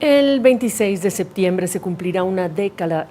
El 26 de septiembre se cumplirá una década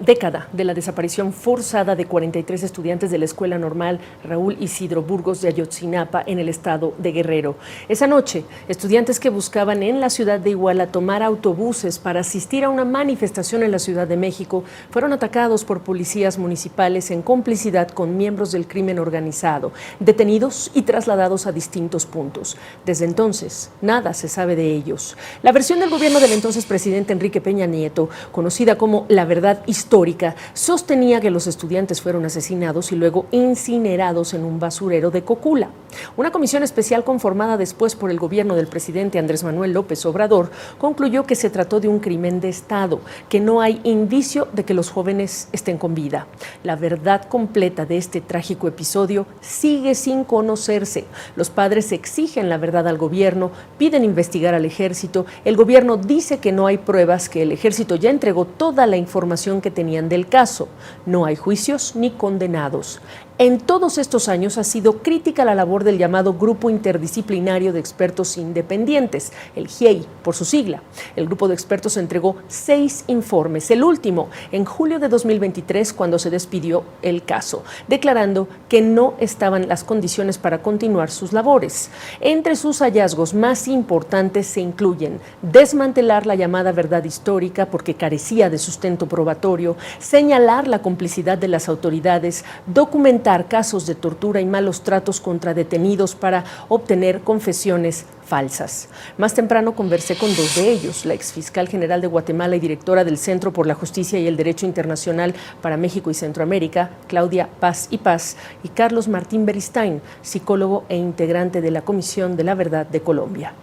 de la desaparición forzada de 43 estudiantes de la Escuela Normal Raúl Isidro Burgos de Ayotzinapa en el estado de Guerrero. Esa noche, estudiantes que buscaban en la ciudad de Iguala tomar autobuses para asistir a una manifestación en la Ciudad de México fueron atacados por policías municipales en complicidad con miembros del crimen organizado, detenidos y trasladados a distintos puntos. Desde entonces, nada se sabe de ellos. La versión del gobierno del entonces presidente Enrique Peña Nieto, conocida como La Verdad Histórica, sostenía que los estudiantes fueron asesinados y luego incinerados en un basurero de Cocula. Una comisión especial conformada después por el gobierno del presidente Andrés Manuel López Obrador concluyó que se trató de un crimen de Estado, que no hay indicio de que los jóvenes estén con vida. La verdad completa de este trágico episodio sigue sin conocerse. Los padres exigen la verdad al gobierno, piden investigar al ejército. El gobierno dice que no hay pruebas, que el ejército ya entregó toda la información que tenían del caso. No hay juicios ni condenados. En todos estos años ha sido crítica la labor del llamado Grupo Interdisciplinario de Expertos Independientes, el GIEI por su sigla. El grupo de expertos entregó 6 informes, el último en julio de 2023, cuando se despidió el caso, declarando que no estaban las condiciones para continuar sus labores. Entre sus hallazgos más importantes se incluyen desmantelar la llamada verdad histórica porque carecía de sustento probatorio, señalar la complicidad de las autoridades, documentar casos de tortura y malos tratos contra detenidos para obtener confesiones falsas. Más temprano conversé con 2 de ellos, la exfiscal general de Guatemala y directora del Centro por la Justicia y el Derecho Internacional para México y Centroamérica, Claudia Paz y Paz, y Carlos Martín Beristain, psicólogo e integrante de la Comisión de la Verdad de Colombia.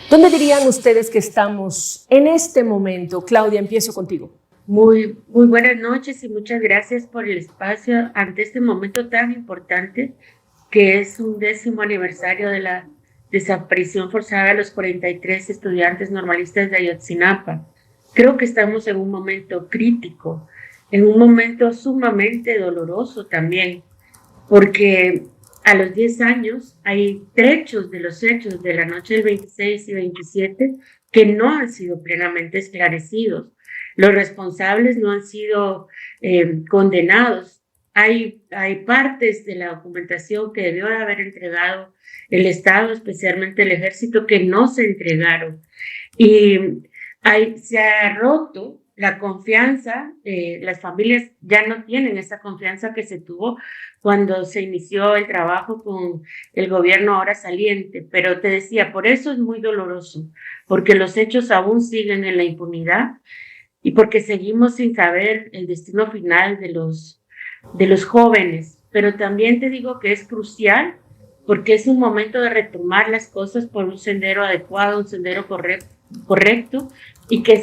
¿Dónde dirían ustedes que estamos en este momento? Claudia, empiezo contigo. Muy buenas noches y muchas gracias por el espacio ante este momento tan importante que es un 10º aniversario de la desaparición forzada de los 43 estudiantes normalistas de Ayotzinapa. Creo que estamos en un momento crítico, en un momento sumamente doloroso también, porque a los 10 años hay trechos de los hechos de la noche del 26 y 27 que no han sido plenamente esclarecidos. Los responsables no han sido condenados. Hay partes de la documentación que debió haber entregado el Estado, especialmente el Ejército, que no se entregaron. Y se ha roto la confianza, las familias ya no tienen esa confianza que se tuvo cuando se inició el trabajo con el gobierno ahora saliente. Pero te decía, por eso es muy doloroso, porque los hechos aún siguen en la impunidad y porque seguimos sin saber el destino final de los jóvenes. Pero también te digo que es crucial porque es un momento de retomar las cosas por un sendero adecuado, un sendero correcto y que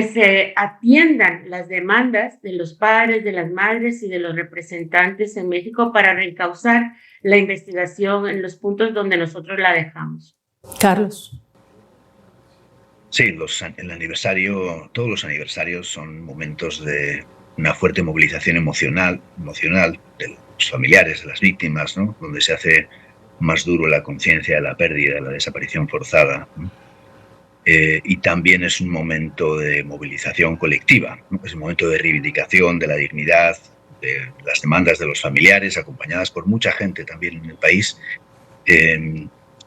se atiendan las demandas de los padres, de las madres y de los representantes en México para reencauzar la investigación en los puntos donde nosotros la dejamos. Carlos. Sí, todos los aniversarios son momentos de una fuerte movilización emocional de los familiares, de las víctimas, ¿no? Donde se hace más duro la conciencia de la pérdida, de la desaparición forzada, ¿no? Y también es un momento de movilización colectiva, ¿no? Es un momento de reivindicación de la dignidad, de las demandas de los familiares, acompañadas por mucha gente también en el país.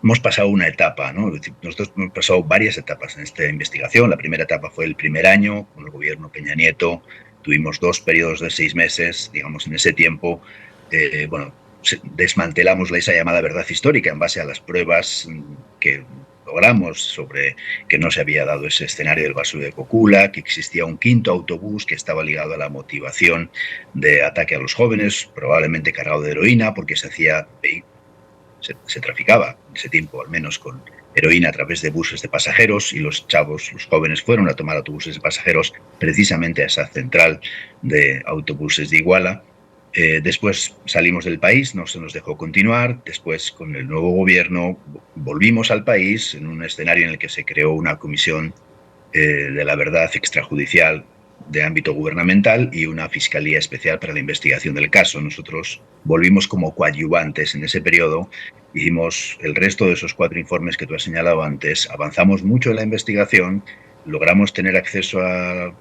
Hemos pasado una etapa, ¿no? Nosotros hemos pasado varias etapas en esta investigación. La primera etapa fue el primer año, con el gobierno Peña Nieto. Tuvimos 2 periodos de 6 meses, digamos, en ese tiempo. Desmantelamos esa llamada verdad histórica en base a las pruebas que logramos sobre que no se había dado ese escenario del basurero de Cocula, que existía un 5º autobús que estaba ligado a la motivación de ataque a los jóvenes, probablemente cargado de heroína, porque se traficaba en ese tiempo, al menos con heroína a través de buses de pasajeros, y los jóvenes fueron a tomar autobuses de pasajeros precisamente a esa central de autobuses de Iguala. Después salimos del país, no se nos dejó continuar. Después, con el nuevo gobierno, volvimos al país en un escenario en el que se creó una comisión de la verdad extrajudicial de ámbito gubernamental y una Fiscalía Especial para la investigación del caso. Nosotros volvimos como coadyuvantes en ese periodo, hicimos el resto de esos 4 informes que tú has señalado antes, avanzamos mucho en la investigación, logramos tener acceso a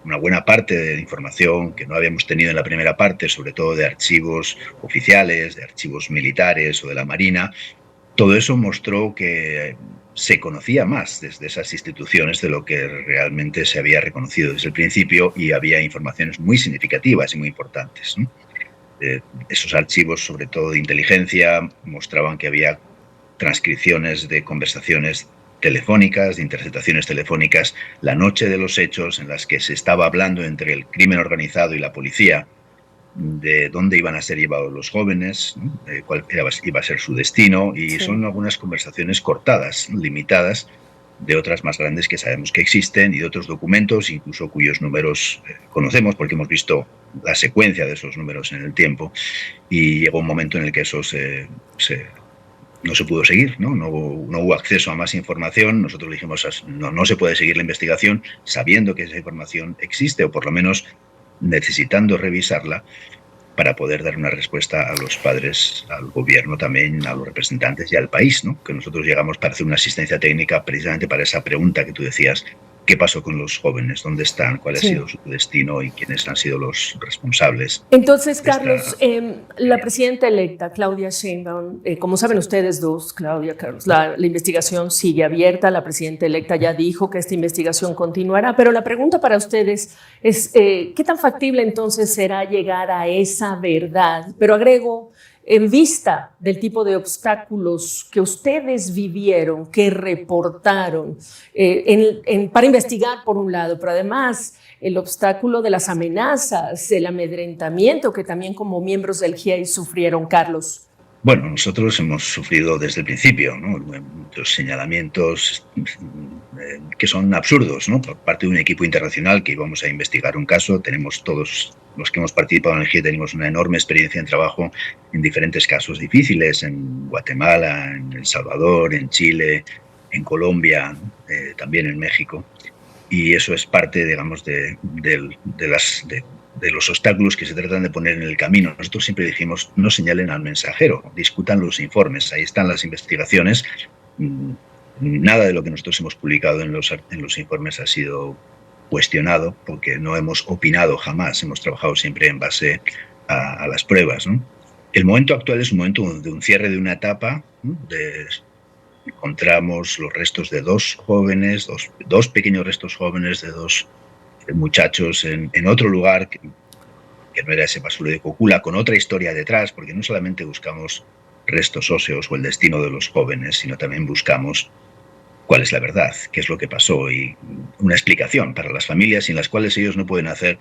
una buena parte de información que no habíamos tenido en la primera parte, sobre todo de archivos oficiales, de archivos militares o de la Marina. Todo eso mostró que se conocía más desde esas instituciones de lo que realmente se había reconocido desde el principio y había informaciones muy significativas y muy importantes, ¿no? Esos archivos, sobre todo de inteligencia, mostraban que había transcripciones de conversaciones telefónicas, de interceptaciones telefónicas, la noche de los hechos, en las que se estaba hablando entre el crimen organizado y la policía de dónde iban a ser llevados los jóvenes, ¿no? Cuál iba a ser su destino, y son algunas conversaciones cortadas, limitadas, de otras más grandes que sabemos que existen y de otros documentos, incluso cuyos números conocemos porque hemos visto la secuencia de esos números en el tiempo, y llegó un momento en el que eso no se pudo seguir, ¿no? No hubo acceso a más información. Nosotros dijimos, no se puede seguir la investigación sabiendo que esa información existe, o por lo menos necesitando revisarla para poder dar una respuesta a los padres, al gobierno también, a los representantes y al país, ¿no? Que nosotros llegamos para hacer una asistencia técnica precisamente para esa pregunta que tú decías: ¿qué pasó con los jóvenes? ¿Dónde están? ¿Cuál ha sido su destino? ¿Y quiénes han sido los responsables? Entonces, Carlos, la presidenta electa, Claudia Sheinbaum, como saben ustedes dos, Claudia, Carlos, la investigación sigue abierta. La presidenta electa ya dijo que esta investigación continuará, pero la pregunta para ustedes es, ¿qué tan factible entonces será llegar a esa verdad? Pero agrego, en vista del tipo de obstáculos que ustedes vivieron, que reportaron, para investigar por un lado, pero además el obstáculo de las amenazas, el amedrentamiento que también como miembros del GIEI sufrieron, Carlos. Bueno, nosotros hemos sufrido desde el principio, ¿no?, muchos señalamientos que son absurdos, ¿no?, por parte de un equipo internacional que íbamos a investigar un caso. Tenemos todos los que hemos participado en el GIEI, tenemos una enorme experiencia en trabajo en diferentes casos difíciles, en Guatemala, en El Salvador, en Chile, en Colombia, también en México. Y eso es parte, digamos, de los obstáculos que se tratan de poner en el camino. Nosotros siempre dijimos, no señalen al mensajero, discutan los informes, ahí están las investigaciones. Nada de lo que nosotros hemos publicado en los informes ha sido cuestionado, porque no hemos opinado jamás, hemos trabajado siempre en base a las pruebas, ¿no? El momento actual es un momento de un cierre de una etapa, ¿no? Encontramos los restos de dos jóvenes, dos pequeños restos jóvenes de dos muchachos en otro lugar que no era ese Basurto de Cocula, con otra historia detrás, porque no solamente buscamos restos óseos o el destino de los jóvenes, sino también buscamos cuál es la verdad, qué es lo que pasó, y una explicación para las familias sin las cuales ellos no pueden hacer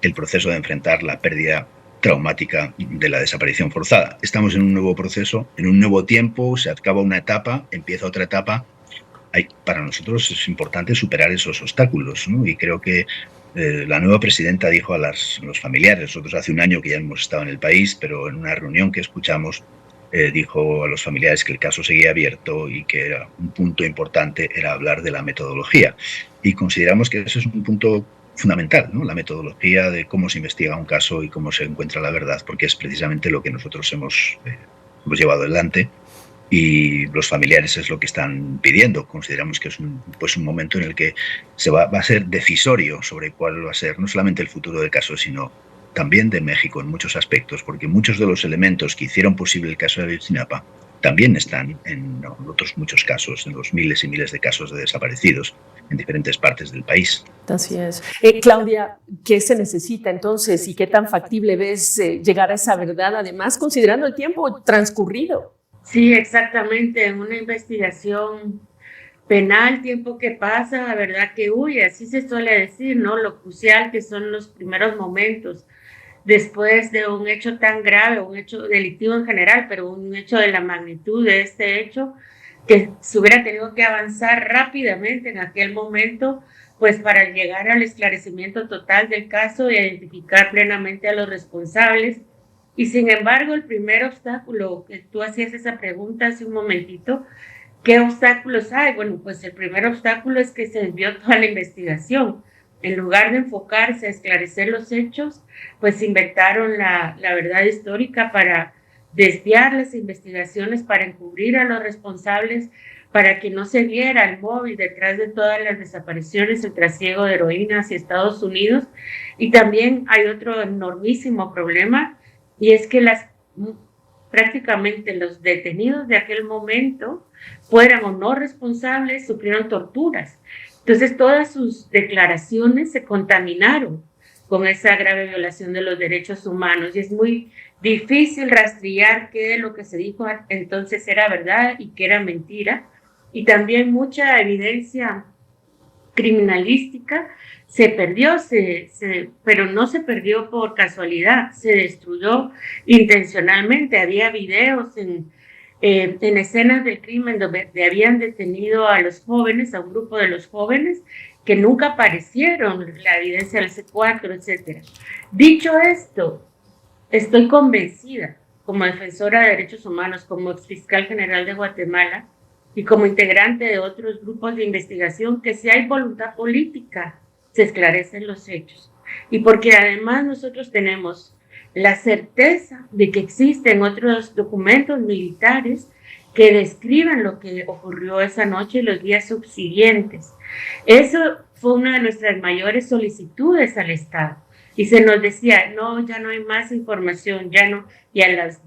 el proceso de enfrentar la pérdida traumática de la desaparición forzada. Estamos en un nuevo proceso, en un nuevo tiempo, se acaba una etapa, empieza otra etapa. Para nosotros es importante superar esos obstáculos, ¿no? Y creo que la nueva presidenta dijo a los familiares, nosotros hace un año que ya hemos estado en el país, pero en una reunión que escuchamos, dijo a los familiares que el caso seguía abierto y que era un punto importante era hablar de la metodología. Y consideramos que eso es un punto fundamental, ¿no? La metodología de cómo se investiga un caso y cómo se encuentra la verdad, porque es precisamente lo que nosotros hemos llevado adelante. Y los familiares es lo que están pidiendo. Consideramos que es un momento en el que va a ser decisorio sobre cuál va a ser no solamente el futuro del caso, sino también de México en muchos aspectos, porque muchos de los elementos que hicieron posible el caso de Ayotzinapa también están en otros muchos casos, en los miles y miles de casos de desaparecidos en diferentes partes del país. Así es. Claudia, ¿qué se necesita entonces y qué tan factible ves llegar a esa verdad, además considerando el tiempo transcurrido? Sí, exactamente. En una investigación penal, tiempo que pasa, la verdad que huye, así se suele decir, ¿no? Lo crucial que son los primeros momentos después de un hecho tan grave, un hecho delictivo en general, pero un hecho de la magnitud de este hecho, que se hubiera tenido que avanzar rápidamente en aquel momento, pues para llegar al esclarecimiento total del caso y identificar plenamente a los responsables. Y sin embargo, el primer obstáculo, que tú hacías esa pregunta hace un momentito, ¿qué obstáculos hay? Bueno, pues el primer obstáculo es que se desvió toda la investigación, en lugar de enfocarse a esclarecer los hechos, pues inventaron la verdad histórica para desviar las investigaciones, para encubrir a los responsables, para que no se viera el móvil detrás de todas las desapariciones, el trasiego de heroína hacia Estados Unidos. Y también hay otro enormísimo problema, y es que prácticamente los detenidos de aquel momento, fueran o no responsables, sufrieron torturas. Entonces todas sus declaraciones se contaminaron con esa grave violación de los derechos humanos, y es muy difícil rastrear qué de lo que se dijo entonces era verdad y qué era mentira. Y también mucha evidencia criminalística se perdió, pero no se perdió por casualidad, se destruyó intencionalmente. Había videos en escenas del crimen donde habían detenido a los jóvenes, a un grupo de los jóvenes, que nunca aparecieron, la evidencia del C4, etc. Dicho esto, estoy convencida, como defensora de derechos humanos, como exfiscal general de Guatemala y como integrante de otros grupos de investigación, que si hay voluntad política, se esclarecen los hechos. Y porque además nosotros tenemos la certeza de que existen otros documentos militares que describen lo que ocurrió esa noche y los días subsiguientes. Eso fue una de nuestras mayores solicitudes al Estado. Y se nos decía, no, ya no hay más información, ya no. Y a las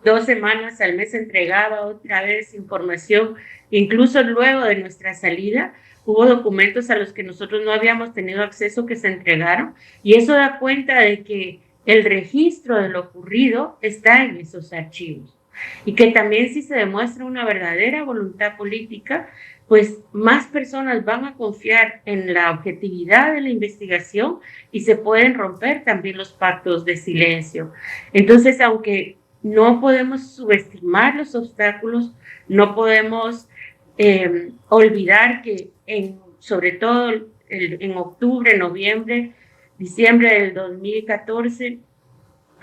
2 semanas, al mes, entregaba otra vez información. Incluso luego de nuestra salida, hubo documentos a los que nosotros no habíamos tenido acceso que se entregaron. Y eso da cuenta de que el registro de lo ocurrido está en esos archivos. Y que también, si se demuestra una verdadera voluntad política, pues más personas van a confiar en la objetividad de la investigación y se pueden romper también los pactos de silencio. Entonces, aunque no podemos subestimar los obstáculos, no podemos olvidar que sobre todo en octubre, noviembre, diciembre del 2014,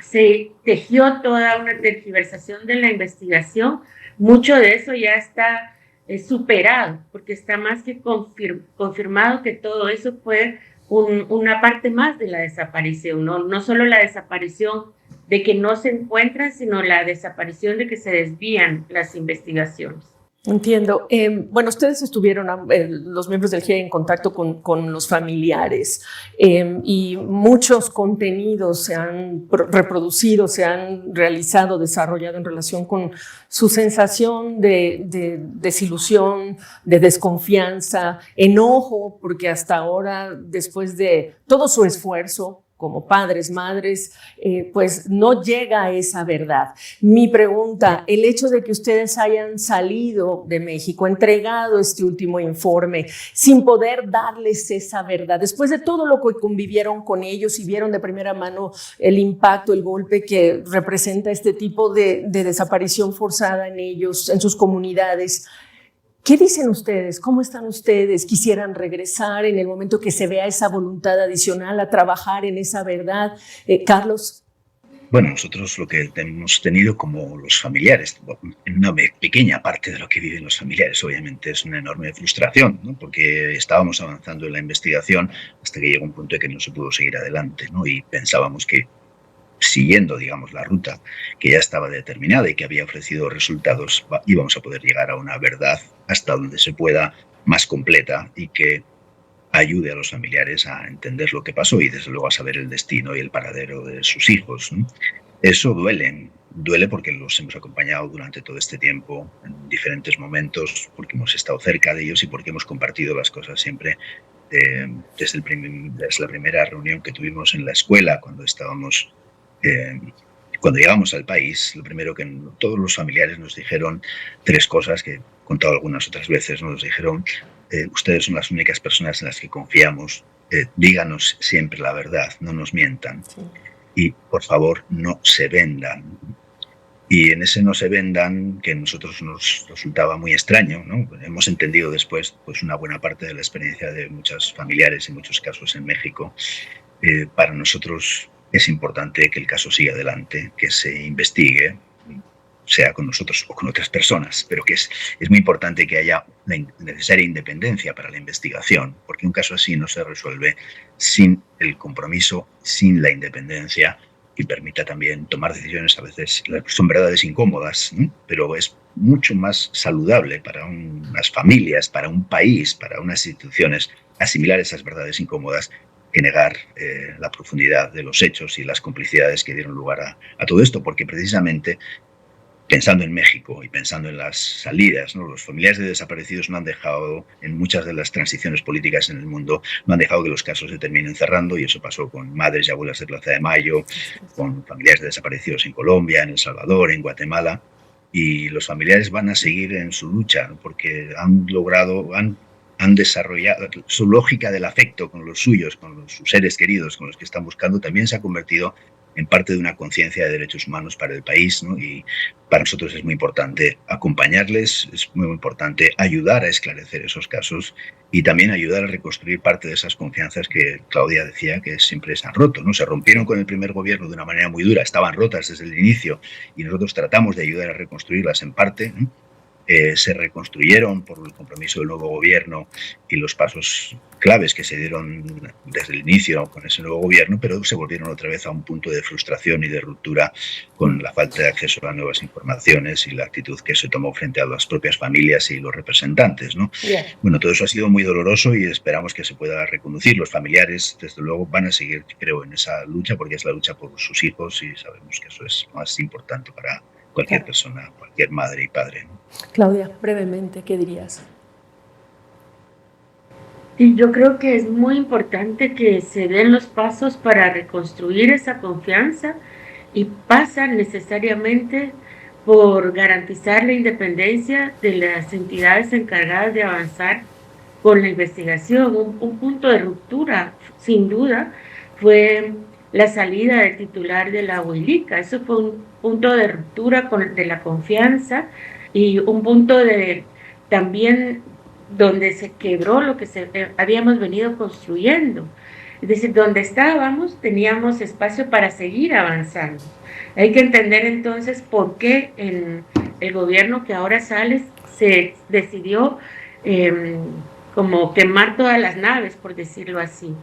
se tejió toda una tergiversación de la investigación. Mucho de eso ya está superado, porque está más que confirmado que todo eso fue una parte más de la desaparición, no solo la desaparición de que no se encuentran, sino la desaparición de que se desvían las investigaciones. Entiendo. Bueno, ustedes estuvieron, los miembros del GIEI, en contacto con los familiares y muchos contenidos se han reproducido, se han realizado, desarrollado en relación con su sensación de desilusión, de desconfianza, enojo, porque hasta ahora, después de todo su esfuerzo como padres, madres, pues no llega a esa verdad. Mi pregunta, el hecho de que ustedes hayan salido de México, entregado este último informe, sin poder darles esa verdad, después de todo lo que convivieron con ellos y vieron de primera mano el impacto, el golpe que representa este tipo de desaparición forzada en ellos, en sus comunidades, ¿qué dicen ustedes? ¿Cómo están ustedes? ¿Quisieran regresar en el momento que se vea esa voluntad adicional a trabajar en esa verdad? Carlos. Bueno, nosotros lo que hemos tenido como los familiares, en una pequeña parte de lo que viven los familiares, obviamente es una enorme frustración, ¿no? Porque estábamos avanzando en la investigación hasta que llegó un punto en que no se pudo seguir adelante, ¿no? Y pensábamos que siguiendo, digamos, la ruta que ya estaba determinada y que había ofrecido resultados, íbamos a poder llegar a una verdad hasta donde se pueda, más completa, y que ayude a los familiares a entender lo que pasó y desde luego a saber el destino y el paradero de sus hijos, ¿no? Eso duele porque los hemos acompañado durante todo este tiempo en diferentes momentos, porque hemos estado cerca de ellos y porque hemos compartido las cosas siempre desde la primera reunión que tuvimos en la escuela cuando estábamos. Cuando llegamos al país, lo primero que todos los familiares nos dijeron 3 cosas que he contado algunas otras veces. Nos dijeron, ustedes son las únicas personas en las que confiamos, díganos siempre la verdad, no nos mientan. Sí. Y por favor, no se vendan. Y en ese no se vendan, que a nosotros nos resultaba muy extraño, ¿no? Hemos entendido después pues, una buena parte de la experiencia de muchos familiares, en muchos casos en México. Para nosotros es importante que el caso siga adelante, que se investigue sea con nosotros o con otras personas, pero que es muy importante que haya la necesaria independencia para la investigación, porque un caso así no se resuelve sin el compromiso, sin la independencia, y permita también tomar decisiones a veces, son verdades incómodas, ¿no? Pero es mucho más saludable para unas familias, para un país, para unas instituciones, asimilar esas verdades incómodas que negar la profundidad de los hechos y las complicidades que dieron lugar a todo esto, porque precisamente pensando en México y pensando en las salidas, ¿no? Los familiares de desaparecidos no han dejado, en muchas de las transiciones políticas en el mundo, no han dejado que los casos se terminen cerrando, y eso pasó con madres y abuelas de Plaza de Mayo, con familiares de desaparecidos en Colombia, en El Salvador, en Guatemala, y los familiares van a seguir en su lucha, ¿no? Porque han desarrollado su lógica del afecto con los suyos, con sus seres queridos, con los que están buscando, también se ha convertido en parte de una conciencia de derechos humanos para el país, ¿no? Y para nosotros es muy importante acompañarles, es muy importante ayudar a esclarecer esos casos y también ayudar a reconstruir parte de esas confianzas que Claudia decía que siempre se han roto, ¿no? Se rompieron con el primer gobierno de una manera muy dura, estaban rotas desde el inicio y nosotros tratamos de ayudar a reconstruirlas en parte, ¿no? Se reconstruyeron por el compromiso del nuevo gobierno y los pasos claves que se dieron desde el inicio con ese nuevo gobierno, pero se volvieron otra vez a un punto de frustración y de ruptura con la falta de acceso a nuevas informaciones y la actitud que se tomó frente a las propias familias y los representantes, ¿no? Bueno, todo eso ha sido muy doloroso y esperamos que se pueda reconducir. Los familiares, desde luego, van a seguir, creo, en esa lucha, porque es la lucha por sus hijos y sabemos que eso es más importante para cualquier persona, cualquier madre y padre, ¿no? Claudia, brevemente, ¿qué dirías? Sí, yo creo que es muy importante que se den los pasos para reconstruir esa confianza y pasan necesariamente por garantizar la independencia de las entidades encargadas de avanzar con la investigación. Un punto de ruptura, sin duda, fue la salida del titular de la Huilica. Eso fue un punto de ruptura de la confianza y un punto de también donde se quebró lo que habíamos venido construyendo. Es decir, donde estábamos teníamos espacio para seguir avanzando. Hay que entender entonces por qué en el gobierno que ahora sale se decidió como quemar todas las naves, por decirlo así.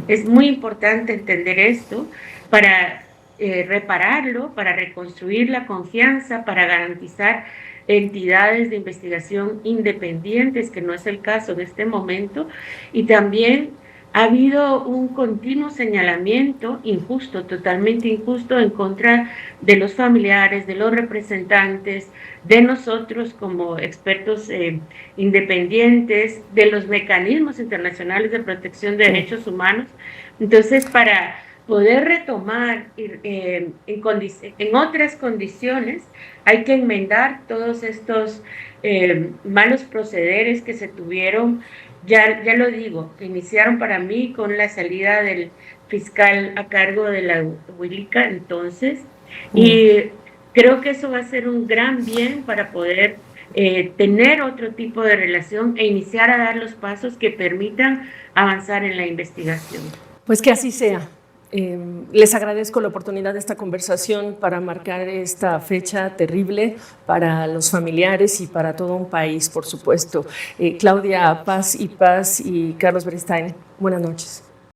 Es muy importante entender esto para repararlo, para reconstruir la confianza, para garantizar entidades de investigación independientes, que no es el caso en este momento, y también ha habido un continuo señalamiento injusto, totalmente injusto, en contra de los familiares, de los representantes, de nosotros como expertos independientes, de los mecanismos internacionales de protección de derechos humanos. Entonces, para poder retomar en otras condiciones, hay que enmendar todos estos malos procederes que se tuvieron. Ya lo digo, que iniciaron para mí con la salida del fiscal a cargo de la Huilica entonces, y creo que eso va a ser un gran bien para poder tener otro tipo de relación e iniciar a dar los pasos que permitan avanzar en la investigación. Pues que así sea. Les agradezco la oportunidad de esta conversación para marcar esta fecha terrible para los familiares y para todo un país, por supuesto. Claudia Paz y Carlos Beristain, buenas noches.